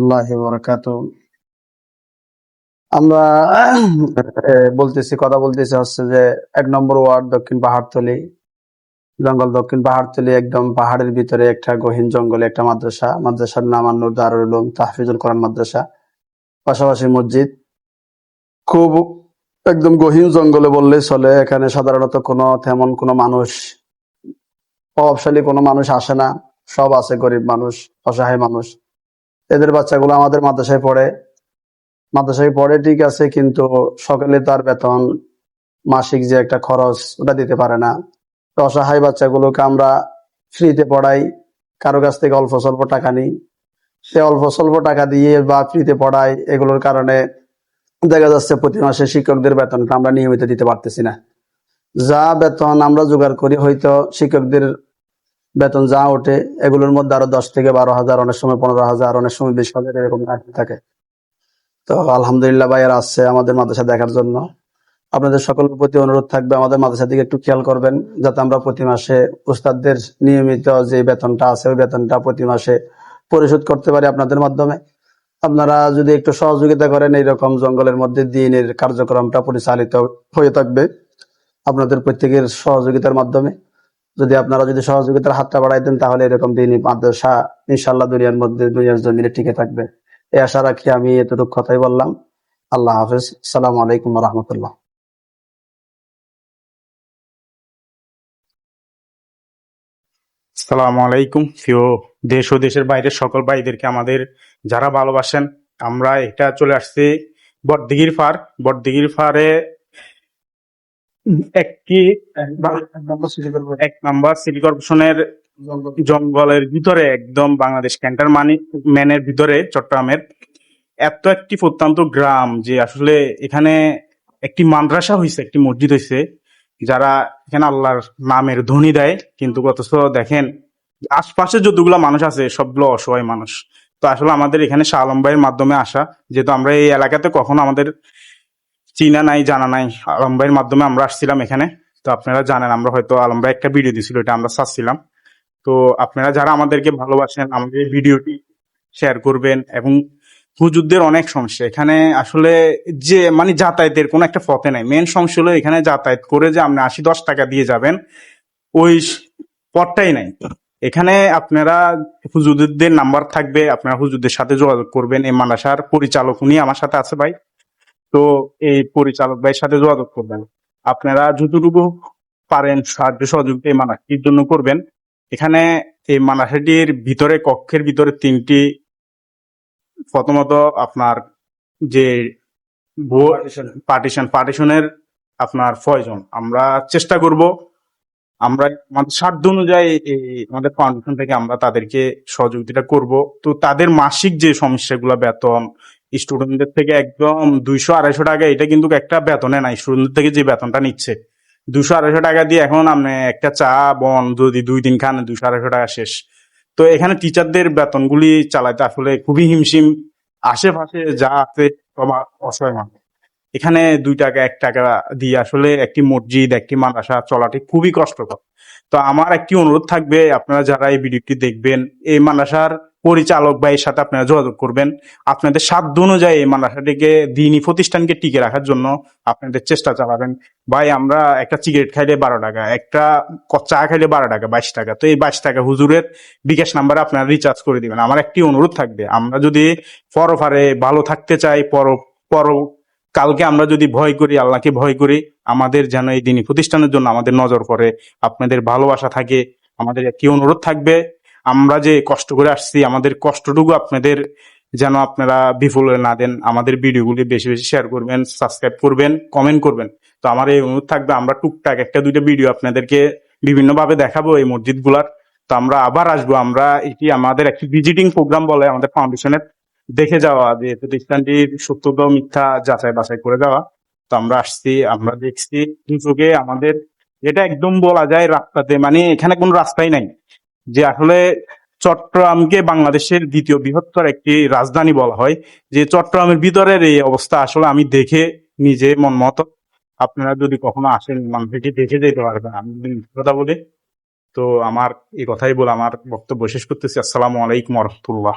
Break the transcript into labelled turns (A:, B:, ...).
A: রহমতুল্লাহি ওয়া বারাকাতুহু। আমরা কথা বলতেছি হচ্ছে যে ১ নম্বর ওয়ার্ড দক্ষিণ পাহাড়তলী জঙ্গল, দক্ষিণ পাহাড়তলী একদম পাহাড়ের ভিতরে একটা গহীন জঙ্গলে একটা মাদ্রাসা। মাদ্রাসার নাম আন-নূর দারুল উলুম তাহফিজুল কোরআন মাদ্রাসা, পাশাপাশি মসজিদ। খুব একদম গহীন জঙ্গলে বললেই চলে। এখানে সাধারণত তেমন কোনো মানুষ, প্রভাবশালী কোনো মানুষ আসে না। সব আছে গরিব মানুষ, অসহায় মানুষ। এদের বাচ্চাগুলো আমাদের মাদ্রাসায় পড়ে ঠিক আছে, কিন্তু সকালে তার বেতন, মাসিক যে একটা খরচ ওটা দিতে পারে না। তো অসহায় বাচ্চাগুলোকে আমরা ফ্রিতে পড়াই, কারো কাছ থেকে অল্প স্বল্প টাকা নিই। সে অল্প স্বল্প টাকা দিয়ে বা ফ্রিতে পড়াই, এগুলোর কারণে দেখা যাচ্ছে প্রতি মাসে শিক্ষকদের বেতনটা আমরা নিয়মিত দিতে পারতেছি না। যা বেতন আমরা জোগাড় করি, হয়তো শিক্ষকদের বেতন যা ওঠে এগুলোর মধ্যে আরো ১০ থেকে ১২,০০০, অনেক সময় ১৫,০০০, অনেক সময় ২০,০০০ এরকম থাকে। তো আলহামদুলিল্লাহ ভাইয়ারা আসছে আমাদের মাদ্রাসা দেখার জন্য। আপনাদের সকলের প্রতি অনুরোধ থাকবে আমাদের মাদ্রাসার দিকে একটু খেয়াল করবেন, যাতে আমরা প্রতি মাসে উস্তাদদের নিয়মিত যে বেতনটা আছে ওই বেতনটা প্রতি মাসে পরিশোধ করতে পারি আপনাদের মাধ্যমে। আপনারা যদি একটু সহযোগিতা করেন, এইরকম জঙ্গলের মধ্যে দিনের কার্যক্রমটা পরিচালিত হয়ে থাকবে আপনাদের প্রত্যেকের সহযোগিতার মাধ্যমে। আপনারা যদি সহযোগিতার হাতটা বাড়াই দেন, তাহলে এরকম দিনই মাদ্রাসা ইনশাআল্লাহ দুনিয়ার জমিনে টিকে থাকবে। এই আশা রাখি আমি এতটুকু কথাই বললাম। আল্লাহ হাফেজ। আসসালামু আলাইকুম ওয়া রাহমাতুল্লাহ।
B: আসসালামু আলাইকুম। প্রিয় দেশ ও দেশের বাইরের সকল ভাইদেরকে, আমাদের যারা ভালোবাসেন, আমরা এটা চলে আসছি বটদিঘির ফারে একটি ১ নম্বর সিটি কর্পোরেশনের জঙ্গলের ভিতরে, একদম বাংলাদেশ ক্যান্টনমেন্টের ভিতরে, চট্টগ্রামের এত একটি প্রত্যন্ত গ্রাম যে আসলে এখানে একটি মাদ্রাসা হয়েছে, একটি মসজিদ হয়েছে, যারা এখানে আল্লাহর নামের ধ্বনি দেয়, কিন্তু অথচ দেখেন আশপাশে যতগুলো মানুষ আছে সবগুলো অসহায় মানুষ। তো আসলে আমাদের এখানে শাহ আলম ভাইয়ের মাধ্যমে আসা, যেহেতু আমরা এই এলাকাতে কখনো আমাদের চিনা নাই, জানা নাই, আলম ভাইয়ের মাধ্যমে আমরা আসছিলাম এখানে। তো আপনারা জানেন, আমরা হয়তো আলম ভাই একটা ভিডিও দিছিল, এটা আমরা চাচ্ছিলাম। তো আপনারা যারা আমাদেরকে ভালোবাসেন, আমাদের এই ভিডিওটি শেয়ার করবেন। এবং হুজুরদের অনেক সমস্যা এখানে, আসলে যে মানে যাতায়াতের কোনো একটা পথে নাই। মেন সমস্যা হলো এখানে যাতায়াত করে যে আপনি ৮০-১০ টাকা দিয়ে যাবেন, ওই পথটাই নাই এখানে। আপনারা হুজুরদের নাম্বার থাকবে, আপনারা হুজুরদের সাথে যোগাযোগ করবেন। এই মাদ্রাসার পরিচালক উনি আমার সাথে আছে ভাই, তো এই পরিচালক ভাইয়ের সাথে যোগাযোগ করবেন। আপনারা যতটুকু পারেন সাহায্য সহযোগিতা এই মাদ্রাসাটির জন্য করবেন। এখানে এই মাদ্রাসাটির ভিতরে, কক্ষের ভিতরে ৩টি, প্রথমত আপনার যে পার্টিশনের আপনার প্রয়োজন। আমরা চেষ্টা করব, আমরা আমাদের সাধ্য অনুযায়ী আমাদের ফাউন্ডেশন থেকে আমরা তাদেরকে সহযোগিতা করব। তো তাদের মাসিক যে সমস্যাগুলো, বেতন স্টুডেন্টদের থেকে একদম ২০০-২৫০ টাকা, এটা কিন্তু একটা বেতনে নাই। স্টুডেন্টদের থেকে যে বেতনটা নিচ্ছে ২০০-২৫০ টাকা দিয়ে, এখন আপনি একটা চা বন যদি ২ দিন খান, ২০০-২৫০ টাকা শেষ। তো এখানে টিচারদের বেতনগুলি চালাইতে আসলে খুবই হিমশিম। আশেপাশে যা আছে সব অসহায় মানুষ। এখানে ২ টাকা ১ টাকা দিয়ে আসলে একটি মসজিদ, একটি মাদ্রাসা চলাটি খুবই কষ্টকর। তো আমার একটি অনুরোধ থাকবে, আপনারা যারা এই ভিডিওটি দেখবেন, এই মাদ্রাসার পরিচালক ভাইয়ের সাথে আপনারা যোগাযোগ করবেন। আপনাদের সাধ্য অনুযায়ী এই মাদ্রাসাটিকে, দিনী প্রতিষ্ঠানকে টিকে রাখার জন্য আপনাদের চেষ্টা চালাবেন। ভাই, আমরা একটা সিগারেট খাইলে ১২ টাকা, একটা চা খাইলে ১২ টাকা, ২২ টাকা। তো এই ২২ টাকা হুজুরের বিকাশ নাম্বারে আপনারা রিচার্জ করে দিবেন। আমার একটি অনুরোধ থাকবে, আমরা যদি পরপারে ভালো থাকতে চাই, পর কালকে আমরা যদি ভয় করি, আল্লাহকে ভয় করি, আমাদের যেন এই দিনী প্রতিষ্ঠানের জন্য আমাদের নজর পড়ে, আপনাদের ভালোবাসা থাকে। আমাদের একটি অনুরোধ থাকবে, আমরা যে কষ্ট করে আসছি, আমাদের কষ্টটুকু আপনাদের যেন আপনারা বিফল না দেন। আমাদের ভিডিওগুলি বেশি বেশি শেয়ার করবেন, সাবস্ক্রাইব করবেন, কমেন্ট করবেন। তো আমার এই অনুরোধ থাকবে, আমরা টুকটাক ১টা-২টা ভিডিও আপনাদেরকে বিভিন্নভাবে দেখাবো এই মসজিদ গুলার। তো আমরা আবার আসবো। আমরা এটি আমাদের একটি ভিজিটিং প্রোগ্রাম বলে আমাদের ফাউন্ডেশনের, দেখে যাওয়া যে প্রতিষ্ঠানটির সত্যতা ও মিথ্যা যাচাই বাছাই করে দেওয়া। তো আমরা আসছি, আমরা দেখছি দুচোখে আমাদের, এটা একদম বলা যায় রাস্তাতে, মানে এখানে কোনো রাস্তাই নাই। যে আসলে চট্টগ্রামকে বাংলাদেশের ২য় বৃহত্তর একটি রাজধানী বলা হয়, যে চট্টগ্রামের ভিতরের এই অবস্থা আসলে আমি দেখে নিজে মন মতো। আপনারা যদি কখনো আসেন, মানুষটি দেখে যেতে পারবেন, আমি কথা বলি। তো আমার এই কথাই বলে আমার বক্তব্য শেষ করতেছি। আসসালামু আলাইকুম ওয়া রাহমাতুল্লাহ।